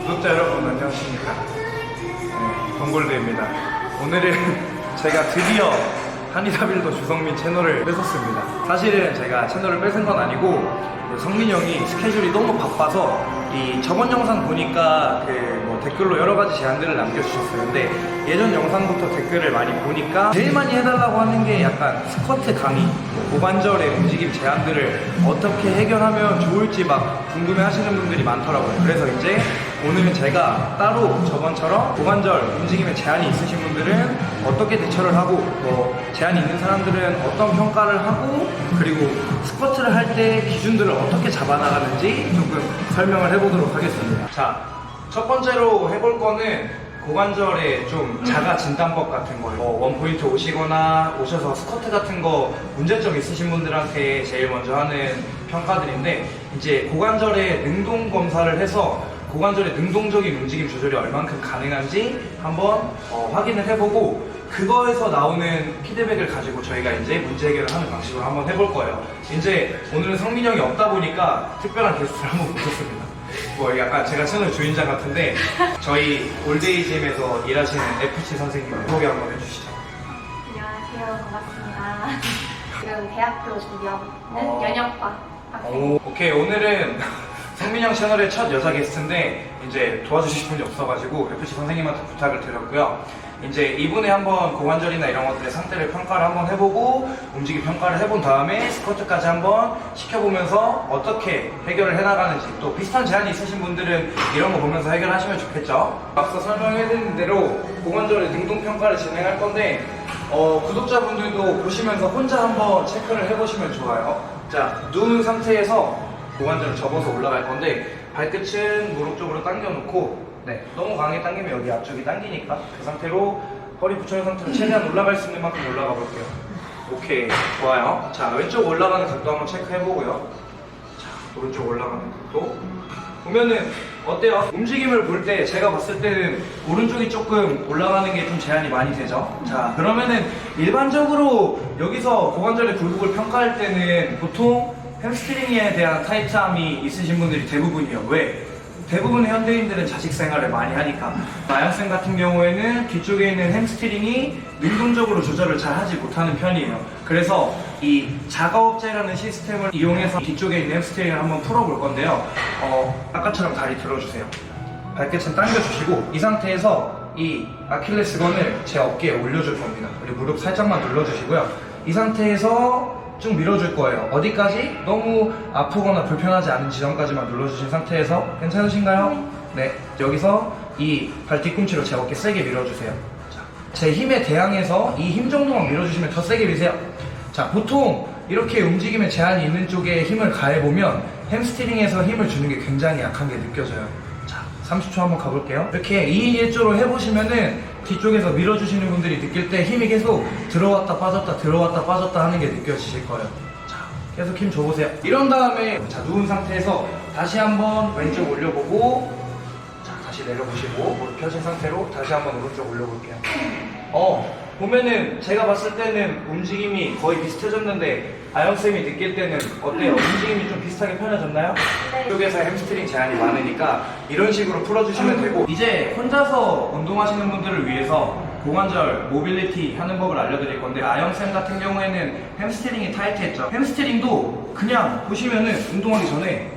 구독자 여러분 안녕하십니까. 네, 동골드입니다. 오늘은 제가 드디어 한이사빌더 주성민 채널을 뺏었습니다. 사실은 제가 채널을 뺏은 건 아니고 성민이 형이 스케줄이 너무 바빠서 이 저번 영상 보니까 댓글로 여러 가지 제안들을 남겨주셨어요. 근데 예전 영상부터 댓글을 많이 보니까 제일 많이 해달라고 하는 게 약간 스쿼트 강의, 고관절의 움직임 제한들을 어떻게 해결하면 좋을지 막 궁금해 하시는 분들이 많더라고요. 그래서 이제 오늘은 제가 따로 저번처럼 고관절 움직임에 제한이 있으신 분들은 어떻게 대처를 하고 제한이 있는 사람들은 어떤 평가를 하고 그리고 스쿼트를 할 때 기준들을 어떻게 잡아나가는지 조금 설명을 해보도록 하겠습니다. 자, 첫 번째로 해볼 거는 고관절에 좀 자가 진단법 같은 거예요. 원포인트 오시거나 오셔서 스쿼트 같은 거 문제점 있으신 분들한테 제일 먼저 하는 평가들인데, 이제 고관절에 능동 검사를 해서 고관절의 능동적인 움직임 조절이 얼만큼 가능한지 한번 확인을 해보고, 그거에서 나오는 피드백을 가지고 저희가 이제 문제 해결을 하는 방식으로 한번 해볼 거예요. 이제 오늘은 성민이 형이 없다 보니까 특별한 게스트를 한번 모셨습니다. 약간 제가 채널 주인장 같은데, 저희 올데이짐에서 일하시는 FC 선생님 소개 한번 해주시죠. 안녕하세요. 반갑습니다. 지금 대학교 준비하고 있는 연영과 학생. 오케이, 오늘은 성민이 형 채널의 첫 여자 게스트인데 이제 도와주실 분이 없어가지고 FC 선생님한테 부탁을 드렸고요. 이제 이분의 한번 고관절이나 이런 것들의 상태를 평가를 한번 해보고 움직임 평가를 해본 다음에 스쿼트까지 한번 시켜보면서 어떻게 해결을 해나가는지, 또 비슷한 제한이 있으신 분들은 이런 거 보면서 해결하시면 좋겠죠. 앞서 설명해드린 대로 고관절의 능동 평가를 진행할 건데 구독자분들도 보시면서 혼자 한번 체크를 해보시면 좋아요. 자, 누운 상태에서 고관절을 접어서 올라갈 건데 발끝은 무릎 쪽으로 당겨놓고, 너무 강하게 당기면 여기 앞쪽이 당기니까 그 상태로 허리 붙여놓은 상태로 최대한 올라갈 수 있는 만큼 올라가 볼게요. 오케이, 좋아요. 자, 왼쪽 올라가는 각도 한번 체크해보고요. 자, 오른쪽 올라가는 각도 보면은 어때요? 움직임을 볼 때 제가 봤을 때는 오른쪽이 조금 올라가는 게 좀 제한이 많이 되죠. 자, 그러면은 일반적으로 여기서 고관절의 굴곡을 평가할 때는 보통 햄스트링에 대한 타이트함이 있으신 분들이 대부분이에요. 왜? 대부분의 현대인들은 자식 생활을 많이 하니까. 나영쌤 같은 경우에는 뒤쪽에 있는 햄스트링이 능동적으로 조절을 잘 하지 못하는 편이에요. 그래서 이 자가업제라는 시스템을 이용해서 뒤쪽에 있는 햄스트링을 한번 풀어볼 건데요. 아까처럼 다리 들어주세요. 발끝은 당겨주시고 이 상태에서 이 아킬레스건을 제 어깨에 올려줄 겁니다. 그리고 무릎 살짝만 눌러주시고요. 이 상태에서 쭉 밀어줄 거예요. 어디까지? 너무 아프거나 불편하지 않은 지점까지만 눌러주신 상태에서 괜찮으신가요? 네. 여기서 이 발 뒤꿈치로 제 어깨 세게 밀어주세요. 자, 제 힘에 대항해서 이 힘 정도만 밀어주시면 더 세게 미세요. 자, 보통 이렇게 움직임에 제한이 있는 쪽에 힘을 가해보면 햄스트링에서 힘을 주는 게 굉장히 약한 게 느껴져요. 자, 30초 한번 가볼게요. 이렇게 2인 1조로 해보시면은 뒤쪽에서 밀어주시는 분들이 느낄 때 힘이 계속 들어왔다 빠졌다 들어왔다 빠졌다 하는 게 느껴지실 거예요. 자, 계속 힘 줘보세요. 이런 다음에 자, 누운 상태에서 다시 한번 왼쪽 올려보고, 자, 다시 내려보시고 무릎 펴진 상태로 다시 한번 오른쪽 올려볼게요. 보면은 제가 봤을 때는 움직임이 거의 비슷해졌는데 아영쌤이 느낄 때는 어때요? 움직임이 좀 비슷하게 편해졌나요? 네. 이쪽에서 햄스트링 제한이 많으니까 이런 식으로 풀어주시면 되고, 이제 혼자서 운동하시는 분들을 위해서 고관절 모빌리티 하는 법을 알려드릴 건데, 아영쌤 같은 경우에는 햄스트링이 타이트했죠. 햄스트링도 그냥 보시면은 운동하기 전에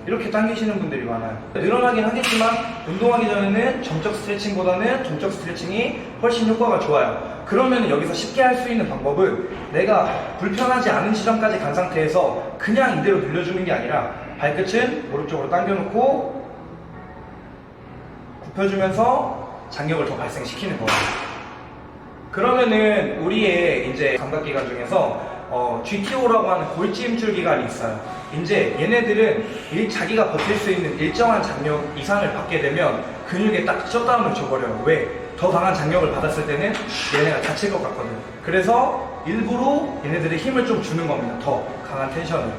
이렇게 당기시는 분들이 많아요. 늘어나긴 하겠지만 운동하기 전에는 정적 스트레칭보다는 동적 스트레칭이 훨씬 효과가 좋아요. 그러면 여기서 쉽게 할 수 있는 방법은 내가 불편하지 않은 지점까지 간 상태에서 그냥 이대로 늘려주는 게 아니라 발끝은 오른쪽으로 당겨놓고 굽혀주면서 장력을 더 발생시키는 거예요. 그러면은 우리의 이제 감각기관 중에서 GTO라고 하는 골지 힘줄 기관이 있어요. 이제 얘네들은 자기가 버틸 수 있는 일정한 장력 이상을 받게 되면 근육에 딱 셧다운을 줘버려요. 왜? 더 강한 장력을 받았을 때는 얘네가 다칠 것 같거든요. 그래서 일부러 얘네들의 힘을 좀 주는 겁니다. 더 강한 텐션을.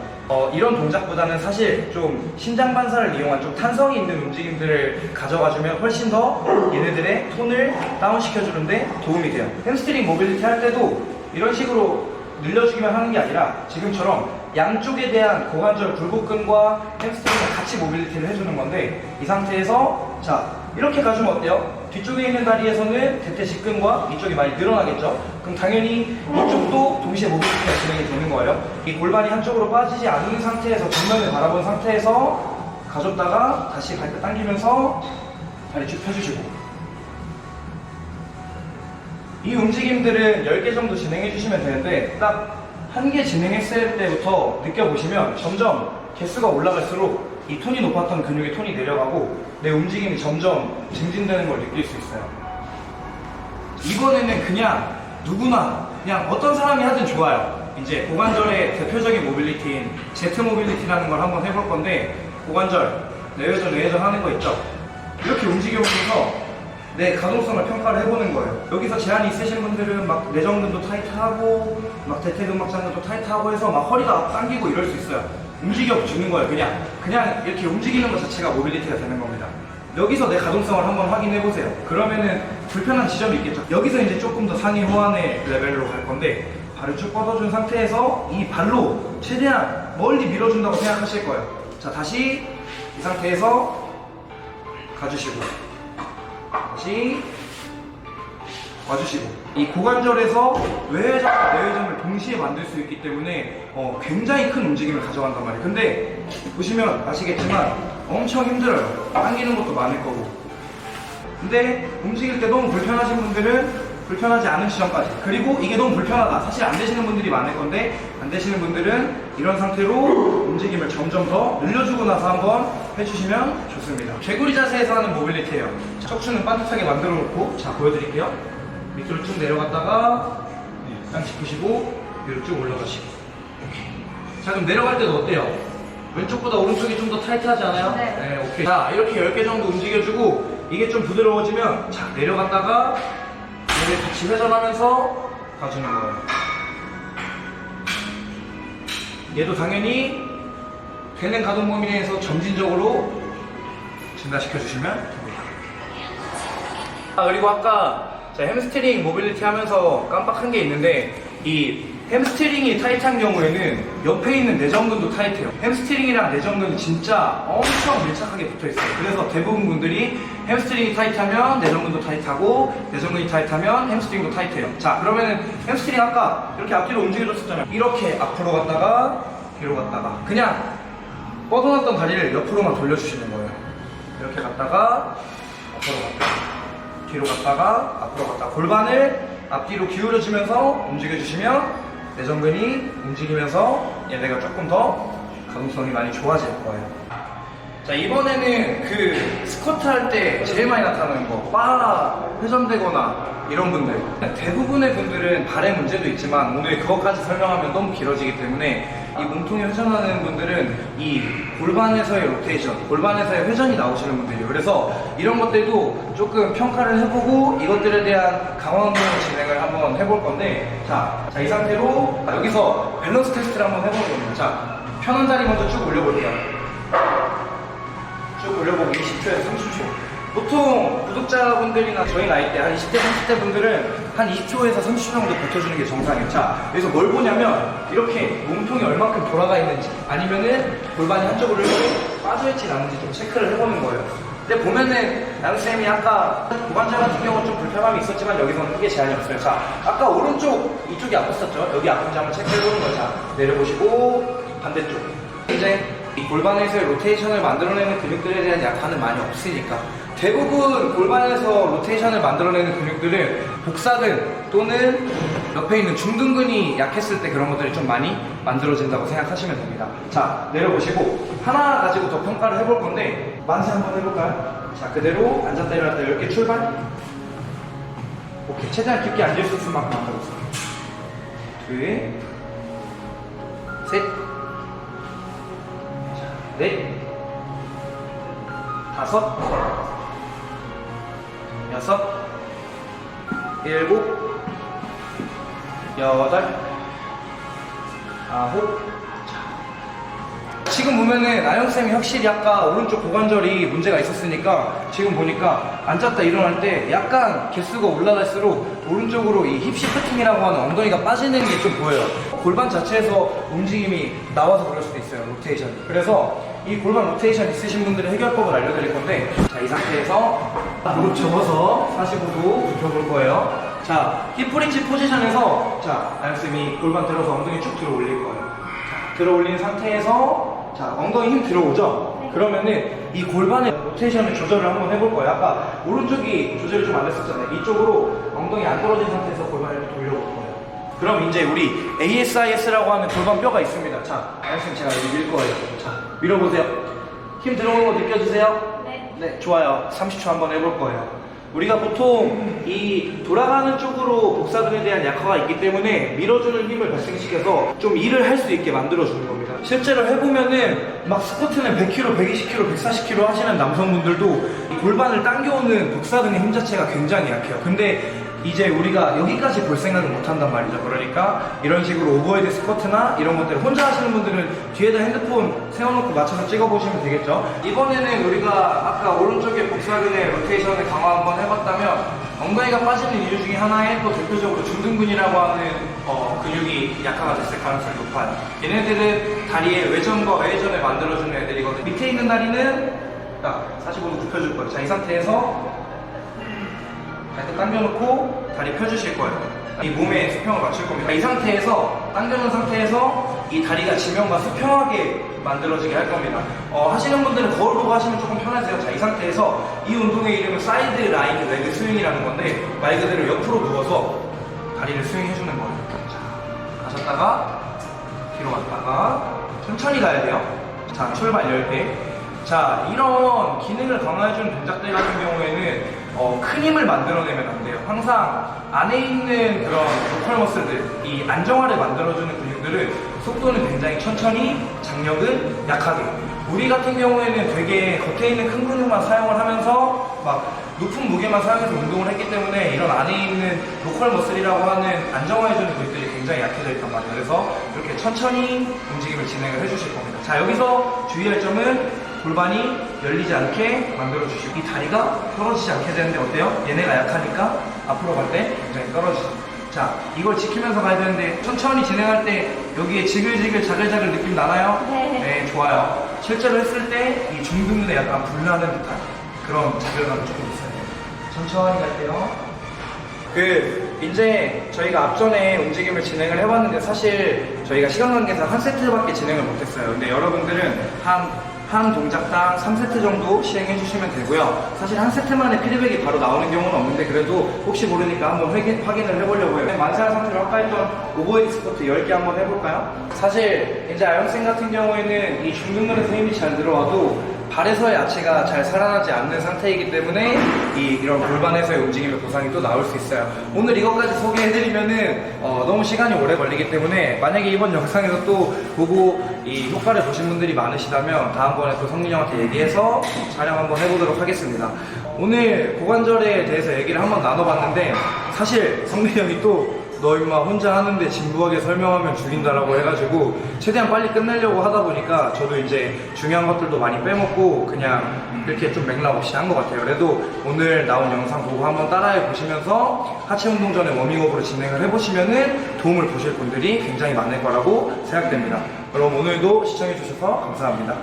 이런 동작보다는 사실 좀 심장 반사를 이용한 좀 탄성이 있는 움직임들을 가져가주면 훨씬 더 얘네들의 톤을 다운시켜주는데 도움이 돼요. 햄스트링 모빌리티 할 때도 이런 식으로 늘려주기만 하는 게 아니라 지금처럼 양쪽에 대한 고관절 굴곡근과 햄스트링을 같이 모빌리티를 해주는 건데, 이 상태에서 자 이렇게 가주면 어때요? 뒤쪽에 있는 다리에서는 대퇴 직근과 이쪽이 많이 늘어나겠죠? 그럼 당연히 이쪽도 동시에 모빌리티가 진행이 되는 거예요. 이 골반이 한쪽으로 빠지지 않는 상태에서 정면을 바라본 상태에서 가줬다가 다시 발 때 당기면서 다리 쭉 펴주시고, 이 움직임들은 10개 정도 진행해 주시면 되는데, 딱 한 개 진행했을 때부터 느껴보시면 점점 개수가 올라갈수록 이 톤이 높았던 근육의 톤이 내려가고 내 움직임이 점점 증진되는 걸 느낄 수 있어요. 이번에는 그냥 누구나 그냥 어떤 사람이 하든 좋아요. 이제 고관절의 대표적인 모빌리티인 제트 모빌리티라는 걸 한번 해볼 건데, 고관절 내외전 외회전 하는 거 있죠? 이렇게 움직여보면서 내 가동성을 평가를 해보는 거예요. 여기서 제한이 있으신 분들은 막 내전근도 타이트하고 막 대퇴근막장근도 타이트하고 해서 막 허리가 당기고 이럴 수 있어요. 움직여주는 거예요. 그냥 이렇게 움직이는 것 자체가 모빌리티가 되는 겁니다. 여기서 내 가동성을 한번 확인해보세요. 그러면은 불편한 지점이 있겠죠. 여기서 이제 조금 더 상위 호환의 레벨로 갈 건데, 발을 쭉 뻗어준 상태에서 이 발로 최대한 멀리 밀어준다고 생각하실 거예요. 자, 다시 이 상태에서 가주시고, 다시 와주시고, 이 고관절에서 외회전과 내외전을 동시에 만들 수 있기 때문에 굉장히 큰 움직임을 가져간단 말이에요. 근데 보시면 아시겠지만 엄청 힘들어요. 당기는 것도 많을 거고. 근데 움직일 때 너무 불편하신 분들은 불편하지 않은 지점까지, 그리고 이게 너무 불편하다, 사실 안 되시는 분들이 많을 건데, 안 되시는 분들은 이런 상태로 움직임을 점점 더 늘려주고 나서 한번 해주시면 좋습니다. 개구리 자세에서 하는 모빌리티예요. 척추는 반듯하게 만들어 놓고, 자 보여드릴게요. 밑으로 쭉 내려갔다가 땅 짚으시고 위로 쭉 올라가시고. 자, 그럼 내려갈 때도 어때요? 왼쪽보다 오른쪽이 좀 더 타이트하지 않아요? 네. 오케이. 자, 이렇게 10개 정도 움직여주고, 이게 좀 부드러워지면 자 내려갔다가 얘를 같이 회전하면서 가주는 거예요. 얘도 당연히 되는 가동 범위 내에서 점진적으로 증가시켜 주시면 됩니다. 그리고 아까 제가 햄스트링 모빌리티 하면서 깜빡한 게 있는데, 이 햄스트링이 타이트한 경우에는 옆에 있는 내전근도 타이트해요. 햄스트링이랑 내전근이 진짜 엄청 밀착하게 붙어있어요. 그래서 대부분 분들이 햄스트링이 타이트하면 내전근도 타이트하고, 내전근이 타이트하면 햄스트링도 타이트해요. 자, 그러면은 햄스트링 아까 이렇게 앞뒤로 움직여줬었잖아요. 이렇게 앞으로 갔다가 뒤로 갔다가 그냥 뻗어놨던 다리를 옆으로만 돌려주시는 거예요. 이렇게 갔다가 앞으로 갔다가 뒤로 갔다가 앞으로 갔다가, 골반을 앞뒤로 기울여주면서 움직여주시면 내전근이 움직이면서 얘네가 조금 더 가동성이 많이 좋아질 거예요. 자, 이번에는 그 스쿼트 할 때 제일 많이 나타나는 거, 바 회전되거나 이런 분들, 대부분의 분들은 발의 문제도 있지만 오늘 그것까지 설명하면 너무 길어지기 때문에 이 몸통이 회전하는 분들은 이 골반에서의 로테이션, 골반에서의 회전이 나오시는 분들이에요. 그래서 이런 것들도 조금 평가를 해보고 이것들에 대한 강화 운동을 진행을 한번 해볼 건데, 자, 이 상태로 여기서 밸런스 테스트를 한번 해보는 겁니다. 자, 편한 다리 먼저 쭉 올려볼게요. 쭉 올려보고 20초에서 30초. 보통 구독자분들이나 저희 나이 때 한 20대, 30대 분들은 한 20초에서 30초 정도 버텨주는 게 정상이에요. 자, 여기서 뭘 보냐면 이렇게 몸통이 얼마큼 돌아가 있는지, 아니면은 골반이 한쪽으로 이렇게 빠져있지 않은지 좀 체크를 해보는 거예요. 근데 보면은 양쌤이 아까 고관절 같은 경우는 좀 불편함이 있었지만 여기서는 크게 제한이 없어요. 자, 아까 오른쪽 이쪽이 아팠었죠? 여기 아픈지 한번 체크해보는 거예요. 자, 내려보시고 반대쪽. 이제 이 골반에서의 로테이션을 만들어내는 근육들에 대한 약화는 많이 없으니까, 대부분 골반에서 로테이션을 만들어내는 근육들은 복사근 또는 옆에 있는 중둔근이 약했을 때 그런 것들이 좀 많이 만들어진다고 생각하시면 됩니다. 자, 내려보시고 하나 가지고 더 평가를 해볼 건데, 만세 한번 해볼까요? 자, 그대로 앉았다 일어났다 10개 출발. 오케이, 최대한 깊게 앉을 수 있을 만큼 앉아보세요. 둘, 셋, 넷, 다섯, 여섯, 일곱, 여덟, 아홉, 지금 보면은 아영쌤이 확실히 아까 오른쪽 고관절이 문제가 있었으니까 지금 보니까 앉았다 일어날 때 약간 개수가 올라갈수록 오른쪽으로 이 힙 시프팅이라고 하는 엉덩이가 빠지는 게 좀 보여요. 골반 자체에서 움직임이 나와서 그럴 수도 있어요, 로테이션이. 그래서 이 골반 로테이션 있으신 분들의 해결법을 알려드릴 건데, 자, 이 상태에서 무릎 접어서 45도 굽혀볼 거예요. 자, 힙 브릿지 포지션에서, 자, 아영쌤이 골반 들어서 엉덩이 쭉 들어 올릴 거예요. 자, 들어 올린 상태에서, 자, 엉덩이 힘 들어오죠? 네. 그러면은 이 골반의 로테이션을 조절을 한번 해볼 거예요. 아까 오른쪽이 조절이 좀 안 됐었잖아요. 이쪽으로 엉덩이 안 떨어진 상태에서 골반을 이렇게 돌려볼 거예요. 그럼 이제 우리 ASIS라고 하는 골반 뼈가 있습니다. 자, 아영쌤 제가 여기 밀 거예요. 자, 밀어보세요. 힘 들어오는 거 느껴지세요? 네. 네, 좋아요. 30초 한번 해볼 거예요. 우리가 보통 이 돌아가는 쪽으로 복사근에 대한 약화가 있기 때문에 밀어주는 힘을 발생시켜서 좀 일을 할 수 있게 만들어주는 겁니다. 실제로 해보면은 막 스쿼트는 100kg, 120kg, 140kg 하시는 남성분들도 이 골반을 당겨오는 복사근의 힘 자체가 굉장히 약해요. 근데 이제 우리가 여기까지 볼 생각을 못 한단 말이죠. 그러니까 이런 식으로 오버헤드 스쿼트나 이런 것들을 혼자 하시는 분들은 뒤에다 핸드폰 세워놓고 맞춰서 찍어보시면 되겠죠. 이번에는 우리가 아까 오른쪽에 복사근의 로테이션을 강화 한번 해봤다면 엉덩이가 빠지는 이유 중에 하나에 또 대표적으로 중둔근이라고 하는 근육이 약화가 됐을 가능성이 높아요. 얘네들은 다리의 외전과 외전을 만들어주는 애들이거든요. 밑에 있는 다리는 딱 45도 굽혀줄 거예요. 자, 이 상태에서 이렇게 당겨놓고 다리 펴주실 거예요. 이 몸의 수평을 맞출 겁니다. 이 상태에서 당겨놓은 상태에서 이 다리가 지면과 수평하게 만들어지게 할 겁니다. 하시는 분들은 거울 보고 하시면 조금 편하세요. 자, 이 상태에서 이 운동의 이름은 사이드 라인 레그 스윙이라는 건데 말 그대로 옆으로 누워서 다리를 스윙해주는 거예요. 자, 가셨다가 뒤로 갔다가 천천히 가야 돼요. 자, 출발 10개. 자, 이런 기능을 강화해주는 동작들 같은 경우에는 큰 힘을 만들어내면 안 돼요. 항상 안에 있는 그런 로컬 머슬들, 이 안정화를 만들어주는 근육들은 속도는 굉장히 천천히, 장력은 약하게. 우리 같은 경우에는 되게 겉에 있는 큰 근육만 사용을 하면서 막 높은 무게만 사용해서 운동을 했기 때문에 이런 안에 있는 로컬 머슬이라고 하는 안정화해주는 근육들이 굉장히 약해져 있단 말이에요. 그래서 이렇게 천천히 움직임을 진행을 해주실 겁니다. 자, 여기서 주의할 점은 골반이 열리지 않게 만들어주시고 이 다리가 떨어지지 않게 되는데 어때요? 얘네가 약하니까 앞으로 갈 때 굉장히 떨어지죠. 자, 이걸 지키면서 가야 되는데 천천히 진행할 때 여기에 지글지글 자글자글 느낌 나나요? 네. 네, 좋아요. 실제로 했을 때 이 중둔근에 약간 불나는 듯한 그런 자글감이 조금 있어요. 천천히 갈게요. 이제 저희가 앞전에 움직임을 진행을 해봤는데 사실 저희가 시간 관계상 한 세트밖에 진행을 못했어요. 근데 여러분들은 한 동작당 3세트 정도 시행해 주시면 되고요. 사실 한 세트만에 피드백이 바로 나오는 경우는 없는데 그래도 혹시 모르니까 한번 확인을 해보려고 해요. 만세한 상태로 아까 했던 오버헤드 스쿼트 10개 한번 해볼까요? 사실 이제 아영쌤 같은 경우에는 이 중둔근에서 힘이 잘 들어와도 발에서의 야채가 잘 살아나지 않는 상태이기 때문에 이런 골반에서의 움직임의 보상이 또 나올 수 있어요. 오늘 이것까지 소개해드리면은 너무 시간이 오래 걸리기 때문에 만약에 이번 영상에서 또 보고 이 효과를 보신 분들이 많으시다면 다음번에 또 성민이 형한테 얘기해서 촬영 한번 해보도록 하겠습니다. 오늘 고관절에 대해서 얘기를 한번 나눠봤는데 사실 성민이 형이 또 너 임마 혼자 하는데 진부하게 설명하면 죽인다라고 해가지고 최대한 빨리 끝내려고 하다 보니까 저도 이제 중요한 것들도 많이 빼먹고 그냥 이렇게 좀 맥락 없이 한 것 같아요. 그래도 오늘 나온 영상 보고 한번 따라해 보시면서 하체 운동 전에 워밍업으로 진행을 해보시면은 도움을 보실 분들이 굉장히 많을 거라고 생각됩니다. 그럼 오늘도 시청해 주셔서 감사합니다.